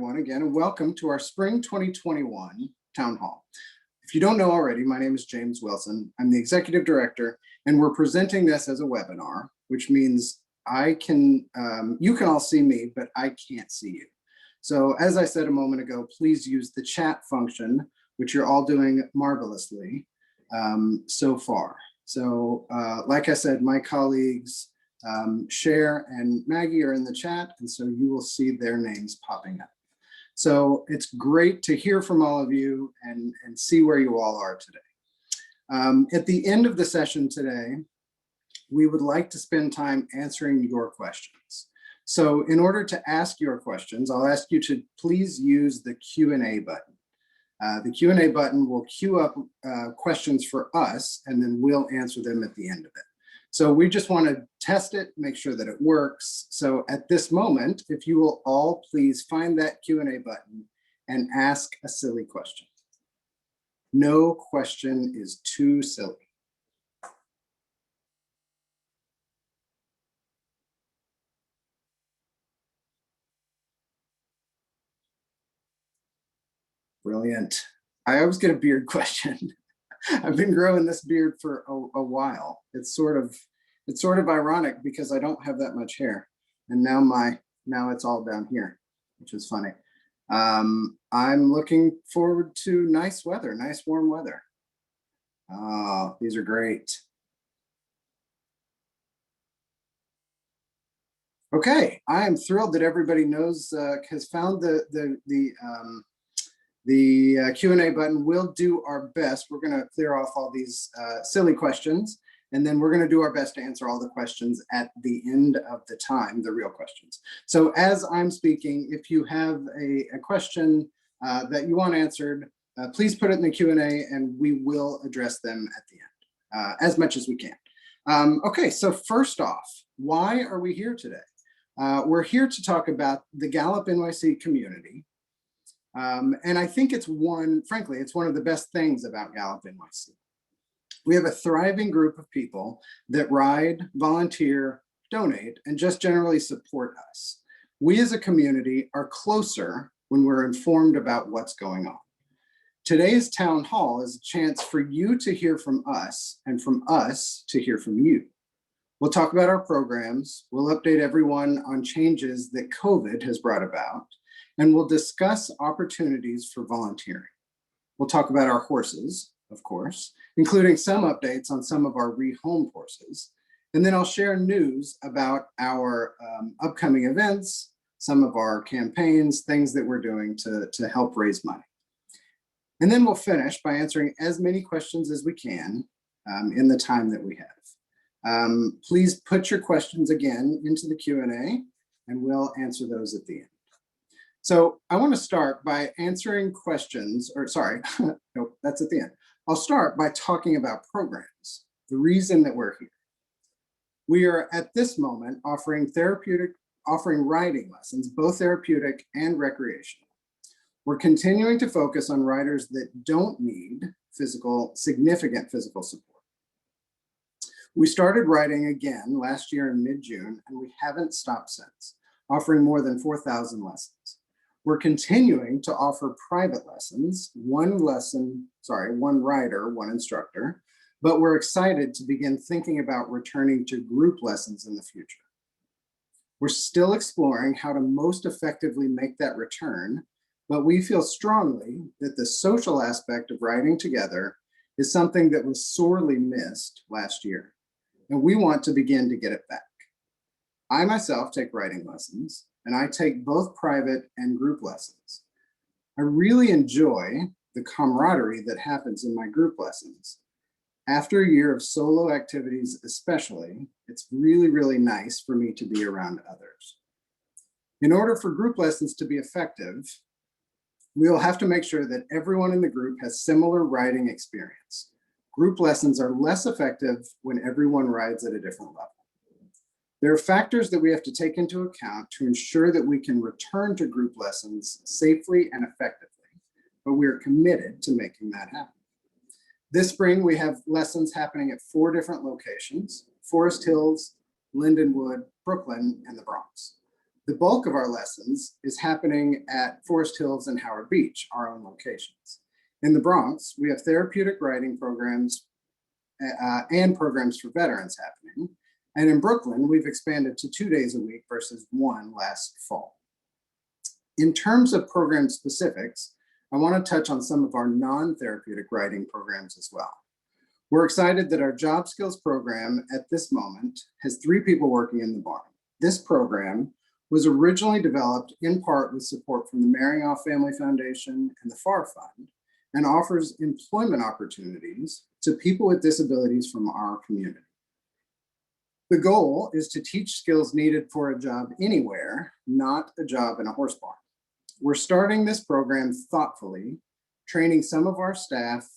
everyone, again, and welcome to our Spring 2021 Town Hall. If you don't know already, my name is James Wilson. I'm the Executive Director, and we're presenting this as a webinar, which means you can all see me, but I can't see you. So as I said a moment ago, please use the chat function, which you're all doing marvelously so far. So like I said, my colleagues, Cher and Maggie are in the chat, and so you will see their names popping up. So it's great to hear from all of you and see where you all are today. At the end of the session today, we would like to spend time answering your questions. So in order to ask your questions, I'll ask you to please use the Q&A button. The Q&A button will queue up questions for us, and then we'll answer them at the end of it. So we just want to test it, make sure that it works. So at this moment, if you will all please find that Q&A button and ask a silly question. No question is too silly. Brilliant. I always get a beard question. I've been growing this beard for a while. It's sort of ironic because I don't have that much hair, and now it's all down here, which is funny. I'm looking forward to nice weather, nice warm weather. Oh, these are great. Okay, I am thrilled that everybody has found the Q&A button. We'll do our best. We're going to clear off all these silly questions, and then we're going to do our best to answer all the questions at the end of the time, the real questions. So as I'm speaking, if you have a question that you want answered, please put it in the Q&A and we will address them at the end, as much as we can. Okay, so first off, why are we here today? We're here to talk about the GallopNYC community. And I think frankly, it's one of the best things about GallopNYC. We have a thriving group of people that ride, volunteer, donate, and just generally support us. We as a community are closer when we're informed about what's going on. Today's town hall is a chance for you to hear from us and from us to hear from you. We'll talk about our programs. We'll update everyone on changes that COVID has brought about, and we'll discuss opportunities for volunteering. We'll talk about our horses, of course, including some updates on some of our rehome horses. And then I'll share news about our upcoming events, some of our campaigns, things that we're doing to help raise money. And then we'll finish by answering as many questions as we can in the time that we have. Please put your questions again into the Q&A, and we'll answer those at the end. So I want to start by answering questions, or sorry, nope, that's at the end. I'll start by talking about programs, the reason that we're here. We are at this moment offering riding lessons, both therapeutic and recreational. We're continuing to focus on riders that don't need significant physical support. We started riding again last year in mid-June, and we haven't stopped since, offering more than 4,000 lessons. We're continuing to offer private lessons, one rider, one instructor, but we're excited to begin thinking about returning to group lessons in the future. We're still exploring how to most effectively make that return, but we feel strongly that the social aspect of riding together is something that was sorely missed last year, and we want to begin to get it back. I myself take riding lessons, and I take both private and group lessons. I really enjoy the camaraderie that happens in my group lessons. After a year of solo activities especially, it's really, really nice for me to be around others. In order for group lessons to be effective, we will have to make sure that everyone in the group has similar riding experience. Group lessons are less effective when everyone rides at a different level. There are factors that we have to take into account to ensure that we can return to group lessons safely and effectively, but we are committed to making that happen. This spring, we have lessons happening at 4 different locations: Forest Hills, Lindenwood, Brooklyn, and the Bronx. The bulk of our lessons is happening at Forest Hills and Howard Beach, our own locations. In the Bronx, we have therapeutic writing programs and programs for veterans happening. And in Brooklyn, we've expanded to 2 days a week versus 1 last fall. In terms of program specifics, I want to touch on some of our non-therapeutic writing programs as well. We're excited that our job skills program at this moment has 3 people working in the barn. This program was originally developed in part with support from the Marinoff Family Foundation and the FAR Fund, and offers employment opportunities to people with disabilities from our community. The goal is to teach skills needed for a job anywhere, not a job in a horse barn. We're starting this program thoughtfully, training some of our staff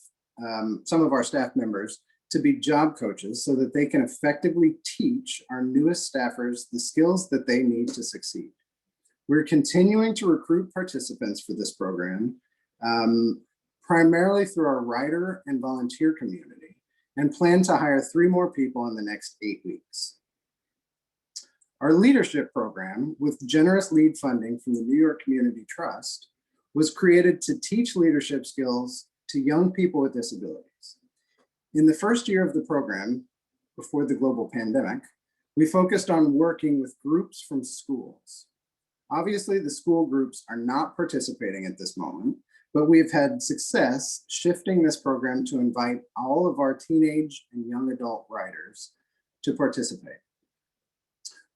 members to be job coaches so that they can effectively teach our newest staffers the skills that they need to succeed. We're continuing to recruit participants for this program, primarily through our rider and volunteer community, and plan to hire 3 more people in the next 8 weeks. Our leadership program, with generous lead funding from the New York Community Trust, was created to teach leadership skills to young people with disabilities. In the first year of the program, before the global pandemic, we focused on working with groups from schools. Obviously, the school groups are not participating at this moment, but we've had success shifting this program to invite all of our teenage and young adult riders to participate.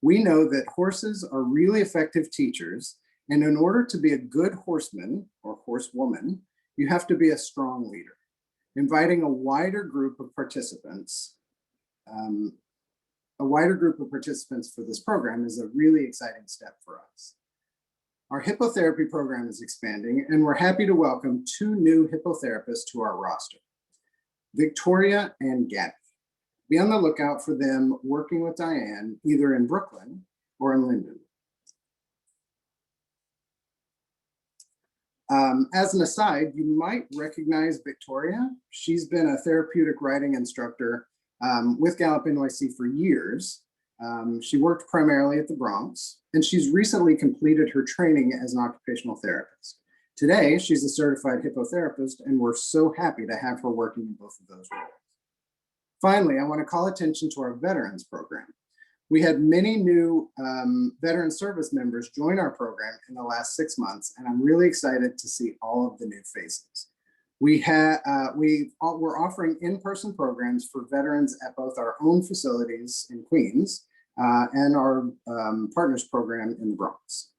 We know that horses are really effective teachers, and in order to be a good horseman or horsewoman, you have to be a strong leader. Inviting a wider group of participants for this program is a really exciting step for us. Our hippotherapy program is expanding, and we're happy to welcome 2 new hippotherapists to our roster, Victoria and Gabby. Be on the lookout for them working with Diane, either in Brooklyn or in Linden. As an aside, you might recognize Victoria. She's been a therapeutic riding instructor with GallopNYC for years. She worked primarily at the Bronx, and she's recently completed her training as an occupational therapist. Today, she's a certified hippotherapist, and we're so happy to have her working in both of those roles. Finally, I want to call attention to our veterans program. We had many new veteran service members join our program in the last 6 months, and I'm really excited to see all of the new faces. We're offering in-person programs for veterans at both our own facilities in Queens and our partners program in the Bronx.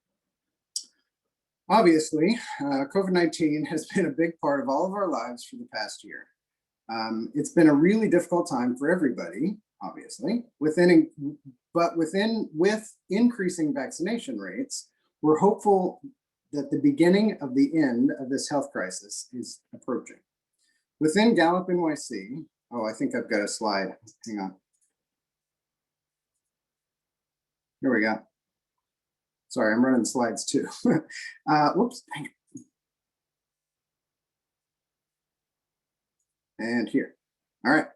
Obviously, COVID-19 has been a big part of all of our lives for the past year. It's been a really difficult time for everybody, obviously. With increasing vaccination rates, we're hopeful that the beginning of the end of this health crisis is approaching. Within GallopNYC, I think I've got a slide. Hang on. Here we go. Sorry, I'm running slides too. Whoops. And here. All right.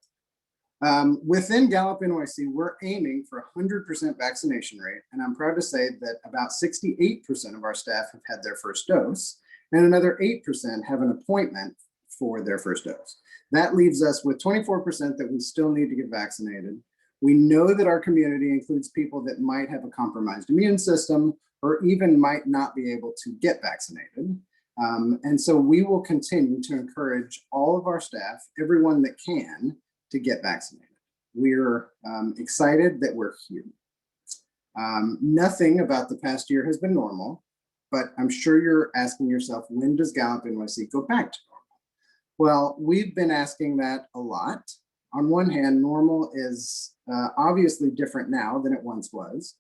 Within GallopNYC, we're aiming for 100% vaccination rate, and I'm proud to say that about 68% of our staff have had their first dose, and another 8% have an appointment for their first dose. That leaves us with 24% that we still need to get vaccinated. We know that our community includes people that might have a compromised immune system or even might not be able to get vaccinated. And so we will continue to encourage all of our staff, everyone that can, to get vaccinated. We're excited that we're here. Nothing about the past year has been normal, but I'm sure you're asking yourself, when does GallopNYC go back to normal? Well, we've been asking that a lot. On one hand, normal is obviously different now than it once was,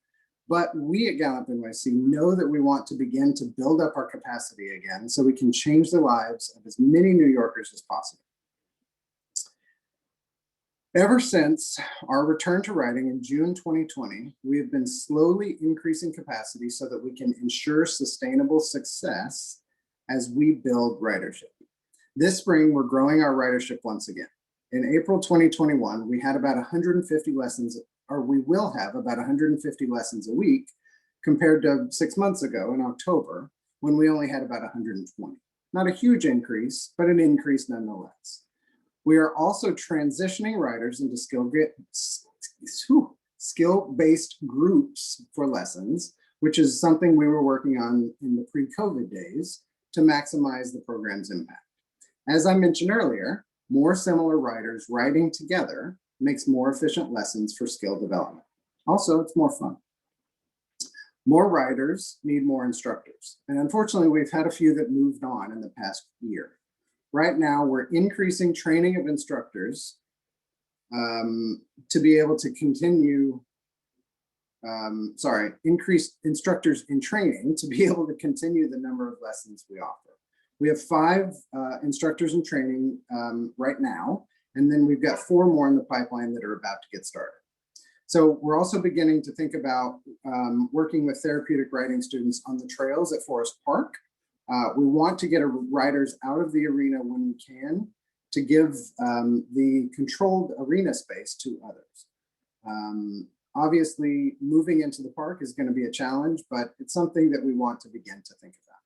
but we at GallopNYC know that we want to begin to build up our capacity again so we can change the lives of as many New Yorkers as possible. Ever since our return to riding in June 2020, we have been slowly increasing capacity so that we can ensure sustainable success as we build ridership. This spring, we're growing our ridership once again. In April 2021, we had about 150 lessons, or we will have about 150 lessons a week, compared to 6 months ago in October, when we only had about 120. Not a huge increase, but an increase nonetheless. We are also transitioning riders into skill-based groups for lessons, which is something we were working on in the pre-COVID days to maximize the program's impact. As I mentioned earlier, more similar riders riding together makes more efficient lessons for skill development. Also, it's more fun. More riders need more instructors. And unfortunately, we've had a few that moved on in the past year. Right now, we're increasing training of instructors to be able to continue, increase instructors in training to be able to continue the number of lessons we offer. We have 5 instructors in training right now, and then we've got 4 more in the pipeline that are about to get started. So we're also beginning to think about working with therapeutic riding students on the trails at Forest Park. We want to get riders out of the arena when we can to give the controlled arena space to others. Obviously, moving into the park is going to be a challenge, but it's something that we want to begin to think about.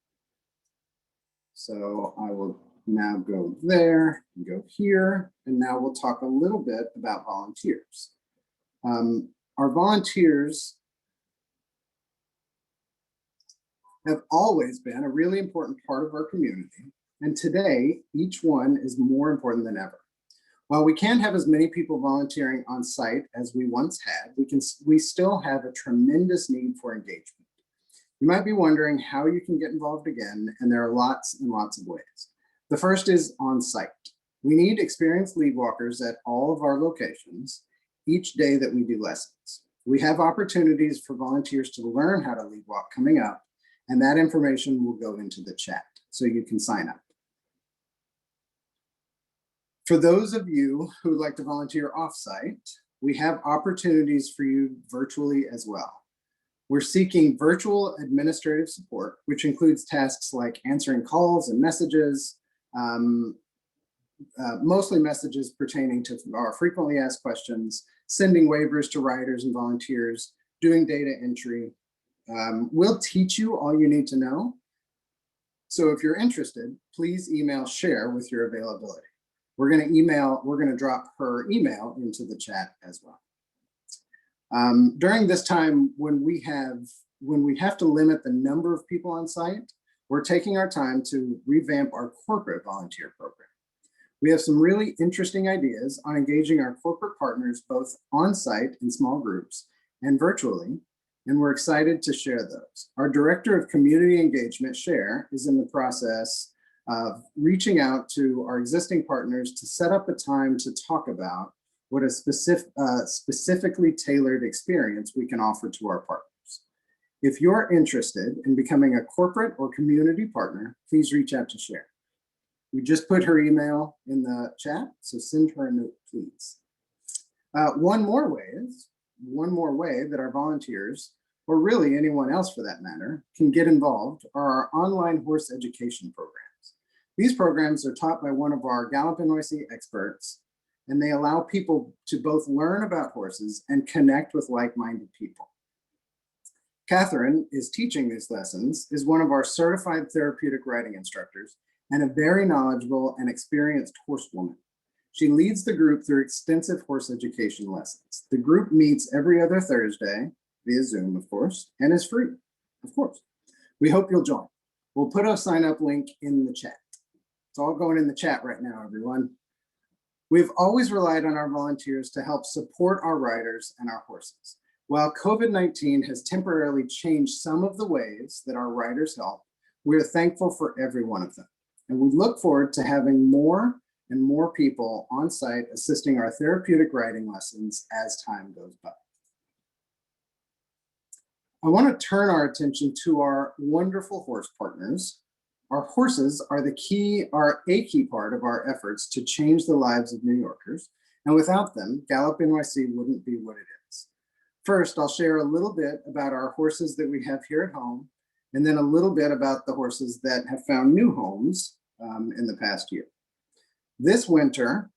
So I will now go there and go here, and now we'll talk a little bit about volunteers. Our volunteers have always been a really important part of our community, and today each one is more important than ever. While we can't have as many people volunteering on site as we once had, we still have a tremendous need for engagement. You might be wondering how you can get involved again, and there are lots and lots of ways. The first is on site. We need experienced lead walkers at all of our locations each day that we do lessons. We have opportunities for volunteers to learn how to lead walk coming up, and that information will go into the chat so you can sign up. For those of you who would like to volunteer off-site, we have opportunities for you virtually as well. We're seeking virtual administrative support, which includes tasks like answering calls and messages, mostly messages pertaining to our frequently asked questions, sending waivers to riders and volunteers, doing data entry. We'll teach you all you need to know. So if you're interested, please email Cher with your availability. We're going to drop her email into the chat as well. During this time, when we have to limit the number of people on site, we're taking our time to revamp our corporate volunteer program. We have some really interesting ideas on engaging our corporate partners both on site in small groups and virtually, and we're excited to share those. Our Director of Community Engagement, Cher, is in the process of reaching out to our existing partners to set up a time to talk about what a specifically tailored experience we can offer to our partners. If you're interested in becoming a corporate or community partner, please reach out to Cher. We just put her email in the chat, so send her a note, please. One more way that our volunteers, or really anyone else for that matter, can get involved are our online horse education programs. These programs are taught by one of our GallopNYC experts, and they allow people to both learn about horses and connect with like-minded people. Catherine is teaching these lessons, is one of our certified therapeutic riding instructors, and a very knowledgeable and experienced horsewoman. She leads the group through extensive horse education lessons. The group meets every other Thursday via Zoom, of course, and is free, of course. We hope you'll join. We'll put a sign-up link in the chat. It's all going in the chat right now, everyone. We've always relied on our volunteers to help support our riders and our horses. While COVID-19 has temporarily changed some of the ways that our riders help, we are thankful for every one of them. And we look forward to having more and more people on site assisting our therapeutic riding lessons as time goes by. I want to turn our attention to our wonderful horse partners. Our horses are a key part of our efforts to change the lives of New Yorkers. And without them, GallopNYC wouldn't be what it is. First, I'll share a little bit about our horses that we have here at home, and then a little bit about the horses that have found new homes in the past year. This winter,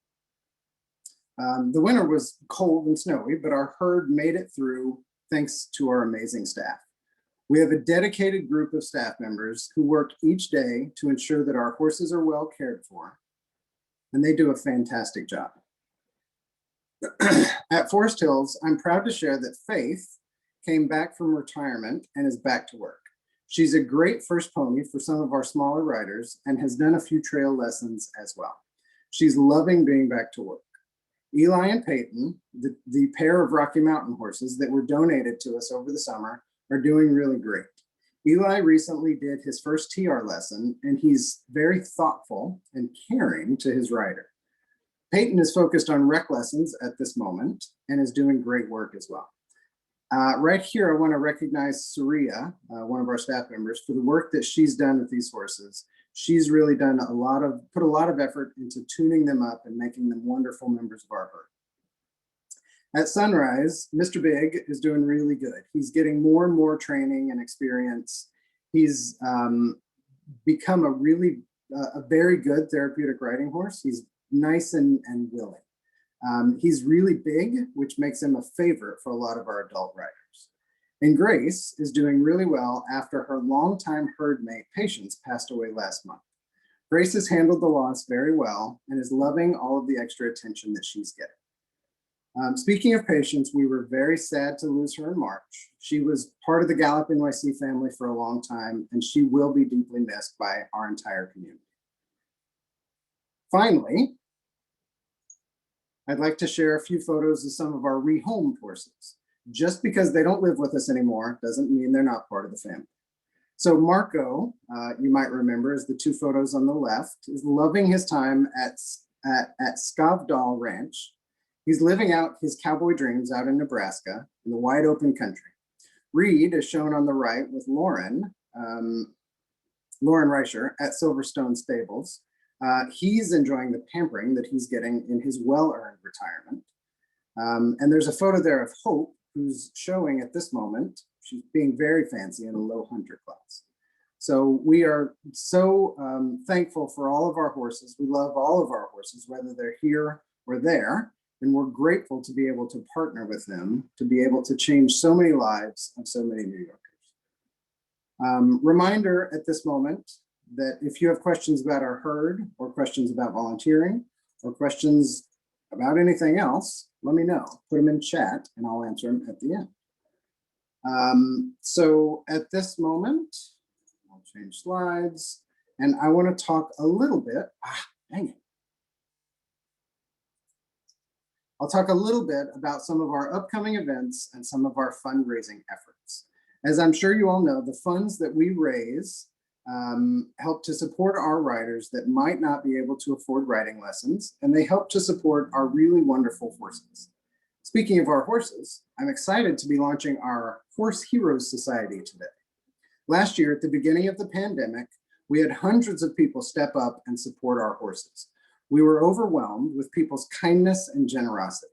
the winter was cold and snowy, but our herd made it through thanks to our amazing staff. We have a dedicated group of staff members who work each day to ensure that our horses are well cared for, and they do a fantastic job. At Forest Hills, I'm proud to share that Faith came back from retirement and is back to work. She's a great first pony for some of our smaller riders and has done a few trail lessons as well. She's loving being back to work. Eli and Peyton, the pair of Rocky Mountain horses that were donated to us over the summer, are doing really great. Eli recently did his first TR lesson, and he's very thoughtful and caring to his rider. Peyton is focused on rec lessons at this moment and is doing great work as well. Right here, I want to recognize Surya, one of our staff members, for the work that she's done with these horses. She's really done put a lot of effort into tuning them up and making them wonderful members of our herd. At Sunrise, Mr. Big is doing really good. He's getting more and more training and experience. He's become a very good therapeutic riding horse. He's nice and willing. He's really big, which makes him a favorite for a lot of our adult riders. And Grace is doing really well after her longtime herd mate, Patience, passed away last month. Grace has handled the loss very well and is loving all of the extra attention that she's getting. Speaking of Patience, we were very sad to lose her in March. She was part of the GallopNYC family for a long time, and she will be deeply missed by our entire community. Finally, I'd like to share a few photos of some of our rehomed horses. Just because they don't live with us anymore doesn't mean they're not part of the family. So Marco, you might remember, is the two photos on the left, is loving his time at Skavdal Ranch. He's living out his cowboy dreams out in Nebraska in the wide open country. Reed is shown on the right with Lauren Reicher at Silverstone Stables. He's enjoying the pampering that he's getting in his well-earned retirement. And there's a photo there of Hope, who's showing at this moment. She's being very fancy in a low hunter class. So we are so thankful for all of our horses. We love all of our horses, whether they're here or there. And we're grateful to be able to partner with them, to be able to change so many lives of so many New Yorkers. Reminder at this moment that if you have questions about our herd or questions about volunteering or questions about anything else, let me know. Put them in chat and I'll answer them at the end. So at this moment, I'll change slides and I want to talk a little bit, dang it. I'll talk a little bit about some of our upcoming events and some of our fundraising efforts. As I'm sure you all know, the funds that we raise help to support our riders that might not be able to afford riding lessons, and they help to support our really wonderful horses. Speaking of our horses, I'm excited to be launching our Horse Heroes Society today. Last year, at the beginning of the pandemic, we had hundreds of people step up and support our horses. We were overwhelmed with people's kindness and generosity.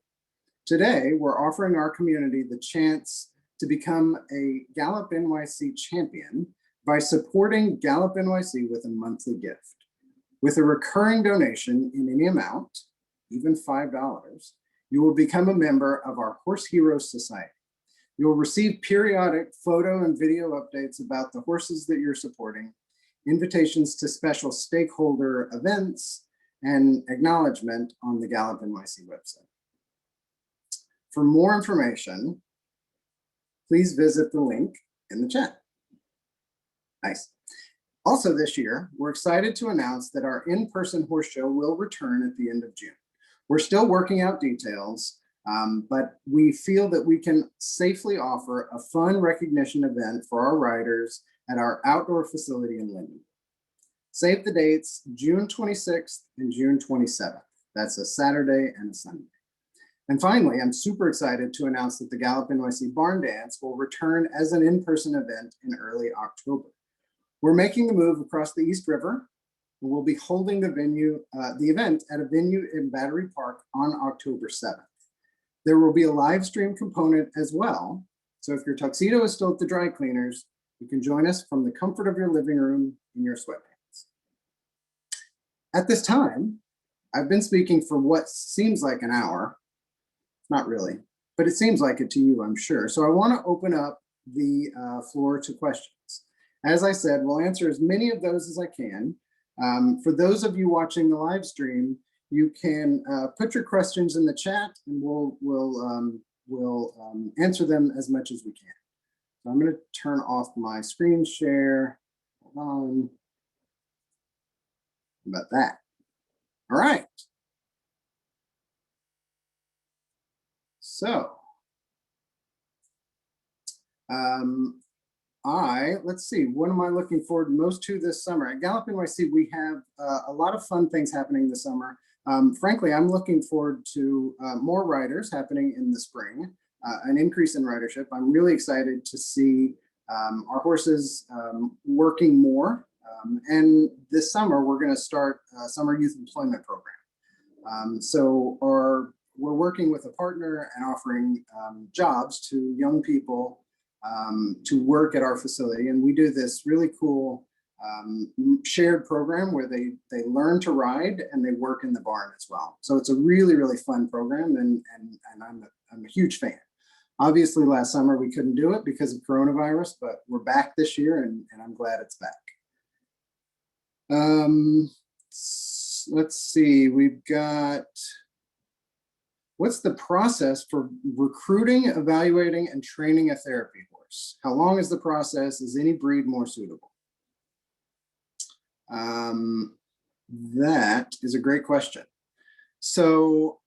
Today, we're offering our community the chance to become a GallopNYC champion by supporting GallopNYC with a monthly gift. With a recurring donation in any amount, even $5, you will become a member of our Horse Heroes Society. You will receive periodic photo and video updates about the horses that you're supporting, invitations to special stakeholder events, and acknowledgement on the GallopNYC website. For more information, please visit the link in the chat. Nice. Also this year, we're excited to announce that our in-person horse show will return at the end of June. We're still working out details, but we feel that we can safely offer a fun recognition event for our riders at our outdoor facility in Linden. Save the dates, June 26th and June 27th. That's a Saturday and a Sunday. And finally, I'm super excited to announce that the GallopNYC Barn Dance will return as an in-person event in early October. We're making the move across the East River, and we'll be holding the event at a venue in Battery Park on October 7th. There will be a live stream component as well. So if your tuxedo is still at the dry cleaners, you can join us from the comfort of your living room in your sweatpants. At this time, I've been speaking for what seems like an hour. Not really, but it seems like it to you, I'm sure. So I want to open up the floor to questions. As I said, we'll answer as many of those as I can. For those of you watching the live stream, you can put your questions in the chat, and we'll answer them as much as we can. So I'm going to turn off my screen share. Hold on. How about that? All right. So, let's see, what am I looking forward most to this summer? At GallopNYC, we have a lot of fun things happening this summer. Frankly, I'm looking forward to more riders happening in the spring, an increase in ridership. I'm really excited to see our horses working more. And this summer, we're going to start a summer youth employment program. So we're working with a partner and offering jobs to young people to work at our facility. And we do this really cool shared program where they learn to ride and they work in the barn as well. So it's a really, really fun program, and I'm a huge fan. Obviously, last summer we couldn't do it because of coronavirus, but we're back this year, and I'm glad it's back. Let's see, we've got, what's the process for recruiting, evaluating, and training a therapy horse? How long is the process? Is any breed more suitable? That is a great question. So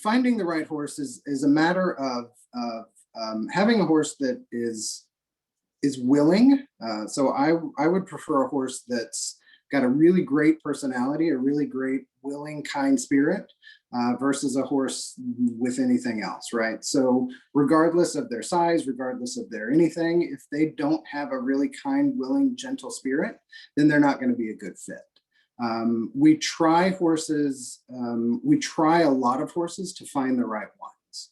finding the right horse is a matter of having a horse that is willing. So I would prefer a horse that's got a really great personality, a really great, willing, kind spirit, versus a horse with anything else, right? So regardless of their size, regardless of their anything, if they don't have a really kind, willing, gentle spirit, then they're not going to be a good fit. We try horses, we try a lot of horses to find the right ones.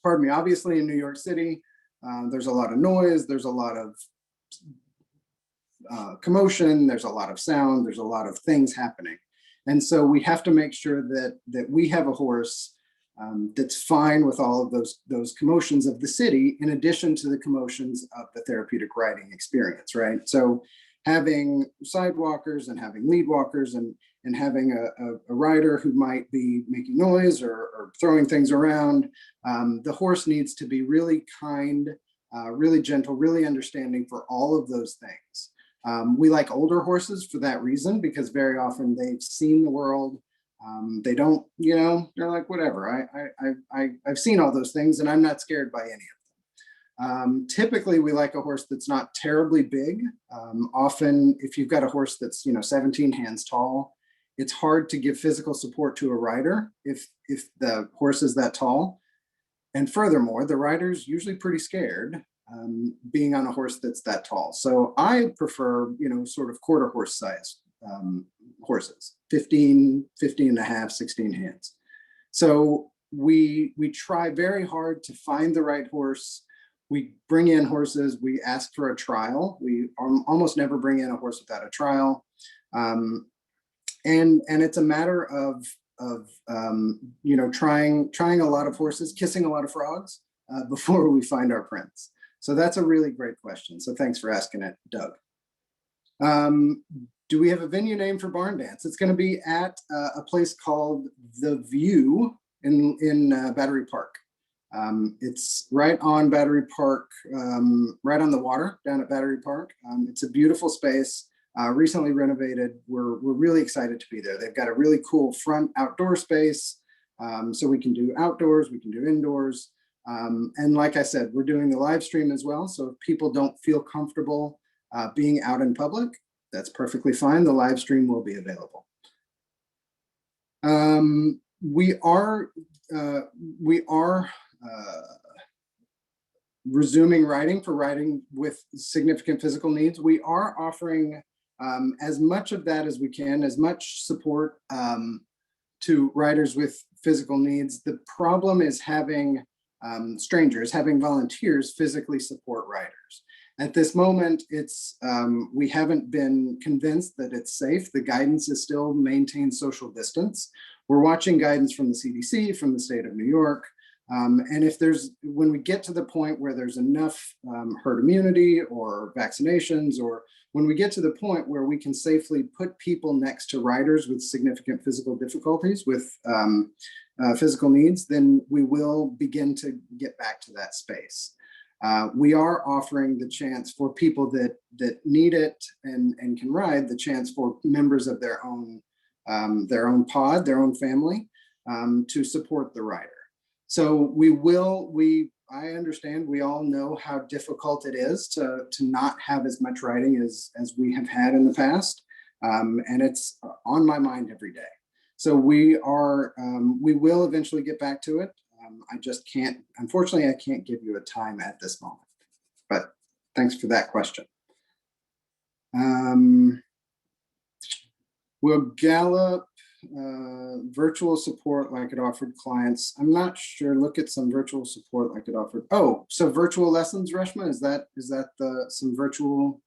Pardon me, obviously in New York City, there's a lot of noise, there's a lot of commotion, there's a lot of sound, there's a lot of things happening. And so we have to make sure that we have a horse that's fine with all of those commotions of the city, in addition to the commotions of the therapeutic riding experience, right? So having sidewalkers and having lead walkers and having a rider who might be making noise or throwing things around, the horse needs to be really kind, really gentle, really understanding for all of those things. We like older horses for that reason, because very often they've seen the world. They don't, they're like, whatever, I've seen all those things and I'm not scared by any of them. Typically, we like a horse that's not terribly big. Often, if you've got a horse that's 17 hands tall, it's hard to give physical support to a rider if the horse is that tall. And furthermore, the rider's usually pretty scared being on a horse that's that tall. So I prefer, sort of quarter horse size horses, 15 and a half, 16 hands. So we try very hard to find the right horse. We bring in horses, we ask for a trial. We almost never bring in a horse without a trial. And it's a matter of trying a lot of horses, kissing a lot of frogs before we find our prince. So that's a really great question. So thanks for asking it, Doug. Do we have a venue name for Barn Dance? It's going to be at a place called The View in Battery Park. It's right on Battery Park, right on the water down at Battery Park. It's a beautiful space, recently renovated. We're really excited to be there. They've got a really cool front outdoor space, so we can do outdoors, we can do indoors. And like I said, we're doing the live stream as well. So if people don't feel comfortable being out in public, that's perfectly fine. The live stream will be available. We are resuming riding for riding with significant physical needs. We are offering as much of that as we can, as much support to riders with physical needs. The problem is having strangers, having volunteers physically support riders. At this moment, we haven't been convinced that it's safe. The guidance is still maintain social distance. We're watching guidance from the CDC, from the state of New York. And if when we get to the point where there's enough herd immunity or vaccinations, or when we get to the point where we can safely put people next to riders with significant physical difficulties, with physical needs, then we will begin to get back to that space. We are offering the chance for people that need it and can ride, the chance for members of their own pod, their own family, to support the rider. So I understand, we all know how difficult it is to not have as much riding as we have had in the past. And it's on my mind every day. So we will eventually get back to it. I just can't, unfortunately, I can't give you a time at this moment, but thanks for that question. Will Gallup virtual support like it offered clients? I'm not sure. Look at some virtual support like it offered. Oh, so virtual lessons, Reshma, is that some virtual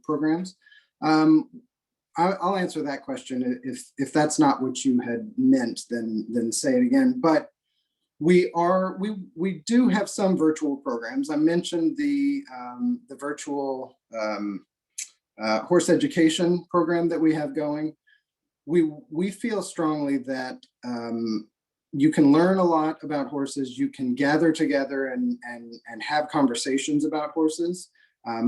programs? I'll answer that question. If that's not what you had meant, then say it again. But we do have some virtual programs. I mentioned the virtual horse education program that we have going. We feel strongly that you can learn a lot about horses. You can gather together and have conversations about horses,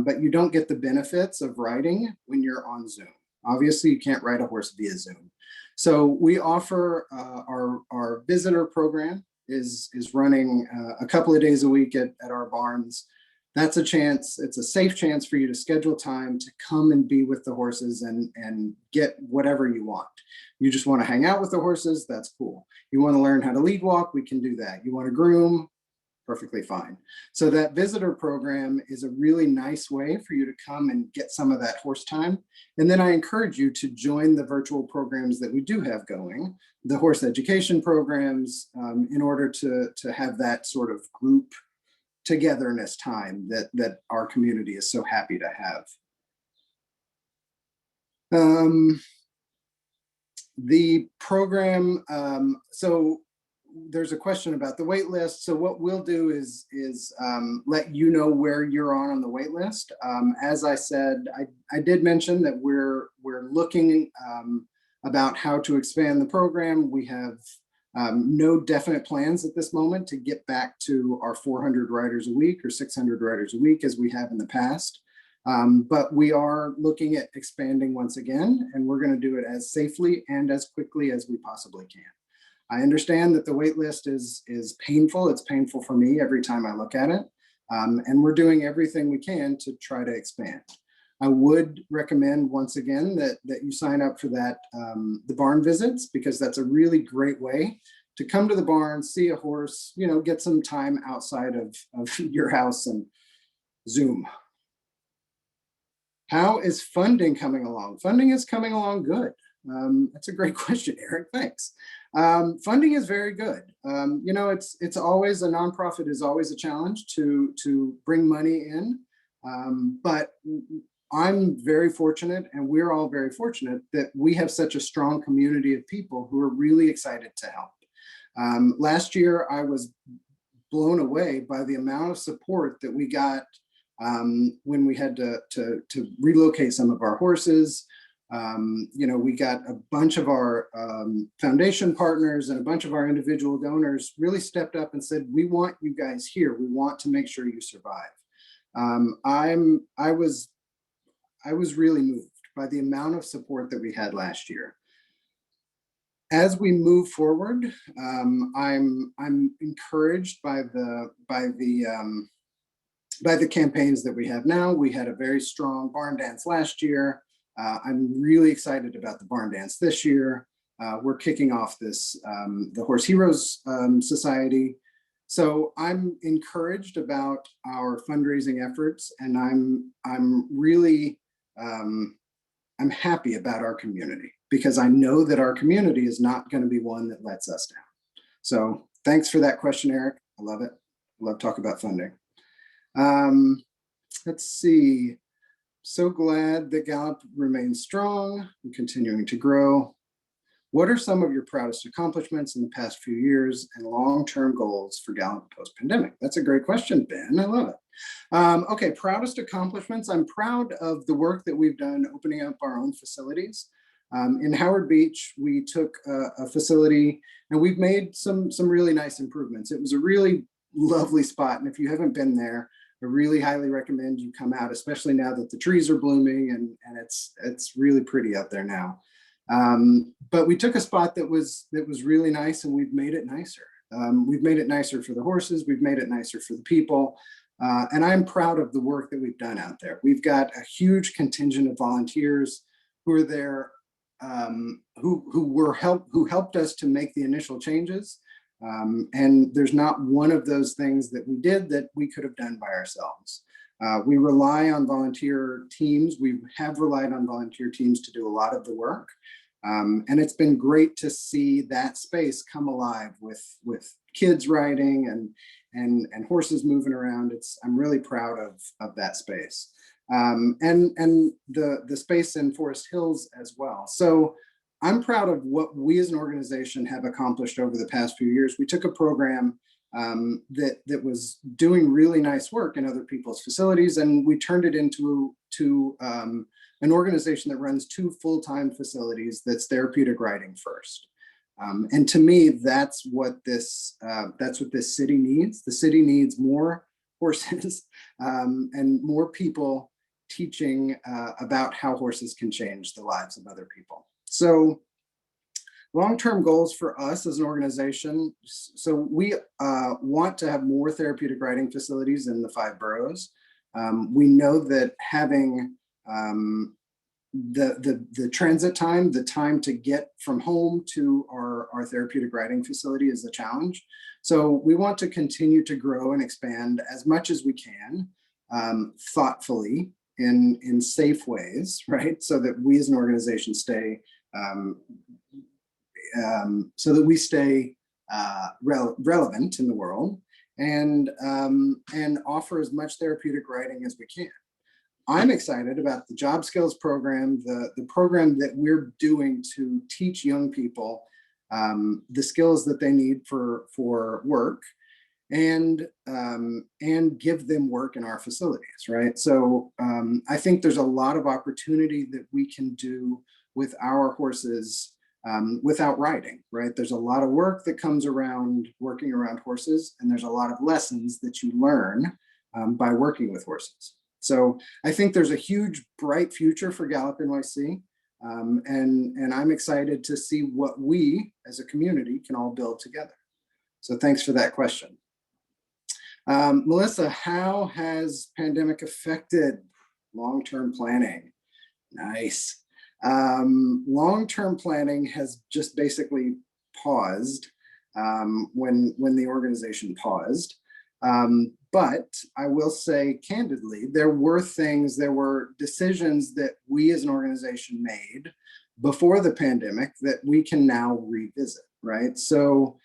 but you don't get the benefits of riding when you're on Zoom. Obviously, you can't ride a horse via Zoom. So we offer our visitor program is running a couple of days a week at our barns. That's a chance, it's a safe chance for you to schedule time to come and be with the horses and get whatever you want. You just want to hang out with the horses, that's cool. You want to learn how to lead walk, we can do that. You want to groom, perfectly fine. So that visitor program is a really nice way for you to come and get some of that horse time. And then I encourage you to join the virtual programs that we do have going, the horse education programs, in order to have that sort of group togetherness time that our community is so happy to have. The program, so there's a question about the wait list. So what we'll do is let you know where you're on the wait list. As I said, I did mention that we're looking about how to expand the program. We have no definite plans at this moment to get back to our 400 riders a week or 600 riders a week as we have in the past. But we are looking at expanding once again, and we're going to do it as safely and as quickly as we possibly can. I understand that the wait list is painful. It's painful for me every time I look at it. And we're doing everything we can to try to expand. I would recommend once again that you sign up for that, the barn visits, because that's a really great way to come to the barn, see a horse, get some time outside of your house and Zoom. How is funding coming along? Funding is coming along good. That's a great question, Eric, thanks. Funding is very good. It's always, a nonprofit is always a challenge to bring money in, but I'm very fortunate, and we're all very fortunate that we have such a strong community of people who are really excited to help. Last year, I was blown away by the amount of support that we got when we had to relocate some of our horses. We got a bunch of our foundation partners and a bunch of our individual donors really stepped up and said, we want you guys here. We want to make sure you survive. I was really moved by the amount of support that we had last year. As we move forward, I'm encouraged by the campaigns that we have now. We had a very strong barn dance last year. I'm really excited about the barn dance this year. We're kicking off this, the Horse Heroes Society. So I'm encouraged about our fundraising efforts, and I'm really, I'm happy about our community, because I know that our community is not going to be one that lets us down. So thanks for that question, Eric. I love it. I love talking about funding. Let's see. So glad that Gallup remains strong and continuing to grow. What are some of your proudest accomplishments in the past few years and long-term goals for Gallup post-pandemic? That's a great question, Ben. I love it. Okay, proudest accomplishments. I'm proud of the work that we've done opening up our own facilities. In Howard Beach, we took a facility and we've made some really nice improvements. It was a really lovely spot, and if you haven't been there, I really highly recommend you come out, especially now that the trees are blooming and it's really pretty out there now. But we took a spot that was really nice and we've made it nicer. We've made it nicer for the horses. We've made it nicer for the people. And I'm proud of the work that we've done out there. We've got a huge contingent of volunteers who are there, who helped us to make the initial changes. And there's not one of those things that we did that we could have done by ourselves. We rely on volunteer teams. We have relied on volunteer teams to do a lot of the work. And it's been great to see that space come alive with kids riding and horses moving around. I'm really proud of that space. And the space in Forest Hills as well. So I'm proud of what we as an organization have accomplished over the past few years. We took a program that was doing really nice work in other people's facilities, and we turned it into an organization that runs 2 full-time facilities that's therapeutic riding first. And to me, that's what this city needs. The city needs more horses and more people teaching about how horses can change the lives of other people. So long-term goals for us as an organization. So we want to have more therapeutic riding facilities in the 5 boroughs. We know that having the transit time, the time to get from home to our therapeutic riding facility is a challenge. So we want to continue to grow and expand as much as we can, thoughtfully in safe ways, right? So that we as an organization stay relevant in the world and offer as much therapeutic riding as we can. I'm excited about the job skills program, the program that we're doing to teach young people the skills that they need for work and give them work in our facilities, right? So I think there's a lot of opportunity that we can do with our horses without riding, right? There's a lot of work that comes around working around horses, and there's a lot of lessons that you learn by working with horses. So I think there's a huge, bright future for GallopNYC, and I'm excited to see what we as a community can all build together. So thanks for that question. Melissa, how has pandemic affected long-term planning? Nice. Long-term planning has just basically paused when the organization paused. But I will say candidly, there were decisions that we as an organization made before the pandemic that we can now revisit, right? So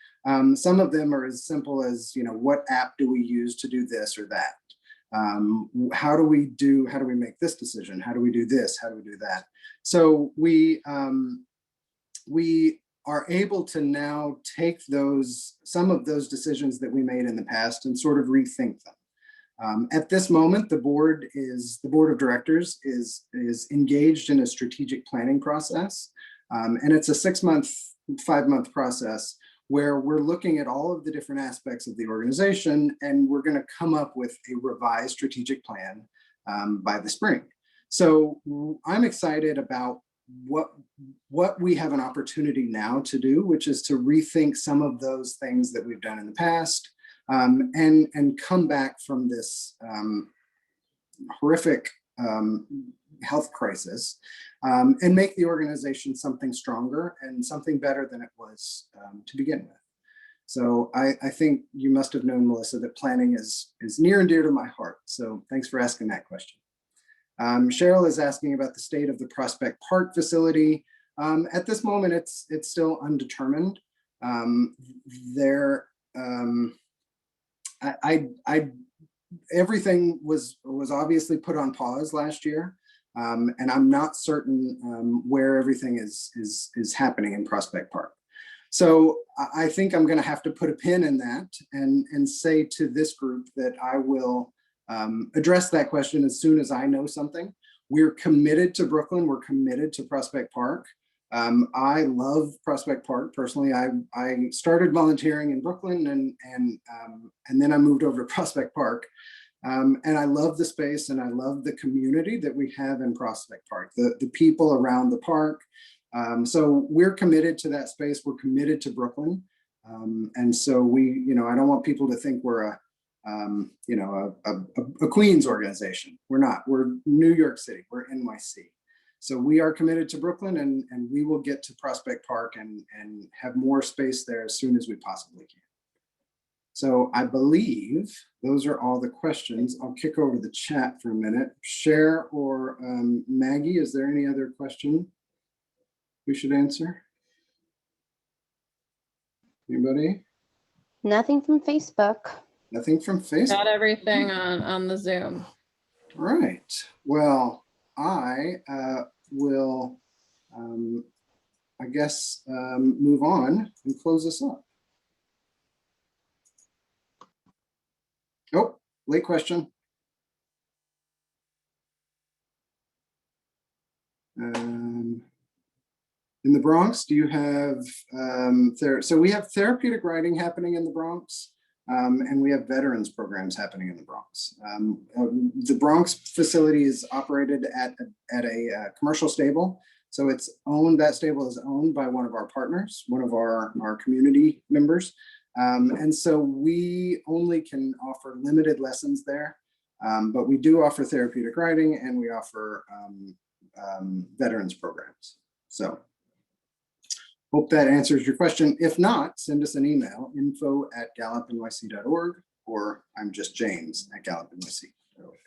some of them are as simple as, what app do we use to do this or that? How do we make this decision? How do we do this? How do we do that? So we are able to now take some of those decisions that we made in the past and sort of rethink them. At this moment, the board of directors is engaged in a strategic planning process, and it's a 6-month, 5-month process where we're looking at all of the different aspects of the organization, and we're going to come up with a revised strategic plan by the spring. So I'm excited about what we have an opportunity now to do, which is to rethink some of those things that we've done in the past, and come back from this horrific health crisis and make the organization something stronger and something better than it was to begin with. So I think you must have known, Melissa, that planning is near and dear to my heart. So thanks for asking that question. Cheryl is asking about the state of the Prospect Park facility. At this moment, it's still undetermined. Everything was obviously put on pause last year. And I'm not certain where everything is happening in Prospect Park. So I think I'm going to have to put a pin in that and say to this group that I will address that question as soon as I know something. We're committed to Brooklyn. We're committed to Prospect Park. I love Prospect Park personally. I started volunteering in Brooklyn and then I moved over to Prospect Park. And I love the space and I love the community that we have in Prospect Park, the people around the park. So we're committed to that space. We're committed to Brooklyn. And so we, I don't want people to think we're a Queens organization. We're not. We're New York City. We're NYC. So we are committed to Brooklyn, and we will get to Prospect Park and have more space there as soon as we possibly can. So I believe those are all the questions. I'll kick over to the chat for a minute. Cher or Maggie, is there any other question we should answer? Anybody? Nothing from Facebook. Nothing from Facebook. Got everything on the Zoom. All right. Well, I will, I guess, move on and close this up. Oh, late question. In the Bronx, do you have, so we have therapeutic riding happening in the Bronx, and we have veterans programs happening in the Bronx. The Bronx facility is operated at a commercial stable. So it's owned, that stable is owned by one of our partners, one of our community members. And so we only can offer limited lessons there, but we do offer therapeutic riding and we offer veterans programs. So hope that answers your question. If not, send us an email, info@gallopnyc.org, or I'm just James at gallopnyc.org.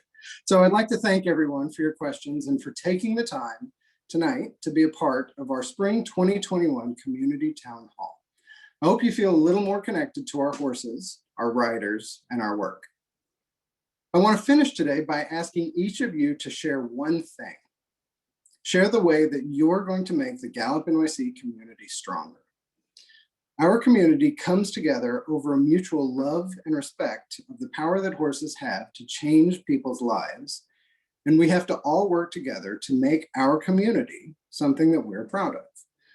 So I'd like to thank everyone for your questions and for taking the time tonight to be a part of our Spring 2021 Community Town Hall. I hope you feel a little more connected to our horses, our riders, and our work. I want to finish today by asking each of you to share one thing. Share the way that you're going to make the GallopNYC community stronger. Our community comes together over a mutual love and respect of the power that horses have to change people's lives, and we have to all work together to make our community something that we're proud of.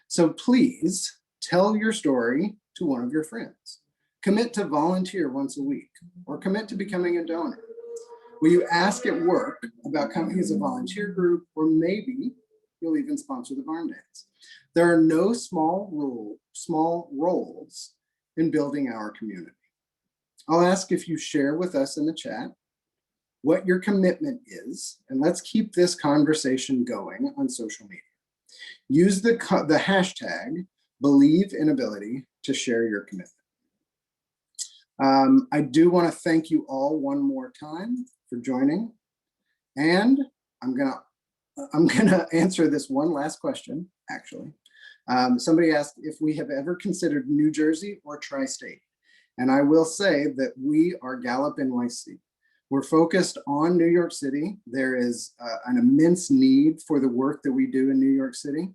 So please tell your story to one of your friends. Commit to volunteer once a week, or commit to becoming a donor. Will you ask at work about coming as a volunteer group, or maybe you'll even sponsor the barn dance? There are no small roles in building our community. I'll ask if you share with us in the chat what your commitment is, and let's keep this conversation going on social media. Use the hashtag #BelieveInAbility to share your commitment. I do want to thank you all one more time for joining, and I'm gonna answer this one last question. Actually, somebody asked if we have ever considered New Jersey or tri-state, and I will say that we are GallopNYC. We're focused on New York City. There is an immense need for the work that we do in New York City,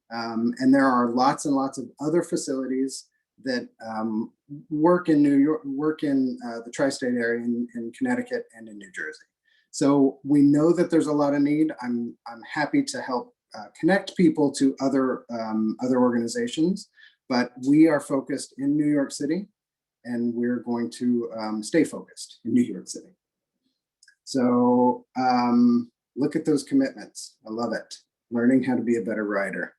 and there are lots and lots of other facilities that work in New York, work in the tri-state area in Connecticut and in New Jersey. So we know that there's a lot of need. I'm happy to help connect people to other organizations, but we are focused in New York City, and we're going to stay focused in New York City. So look at those commitments. I love it. Learning how to be a better rider.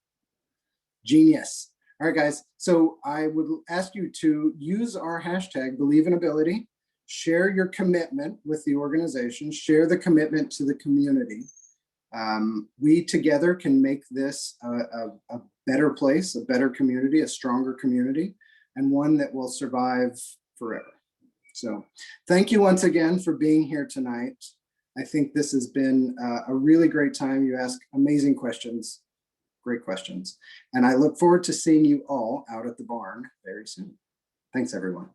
Genius. All right, guys. So I would ask you to use our hashtag #BelieveInAbility. Share your commitment with the organization. Share the commitment to the community. We together can make this a better place, a better community, a stronger community, and one that will survive forever. So thank you once again for being here tonight. I think this has been a really great time. You ask amazing questions, great questions. And I look forward to seeing you all out at the barn very soon. Thanks, everyone.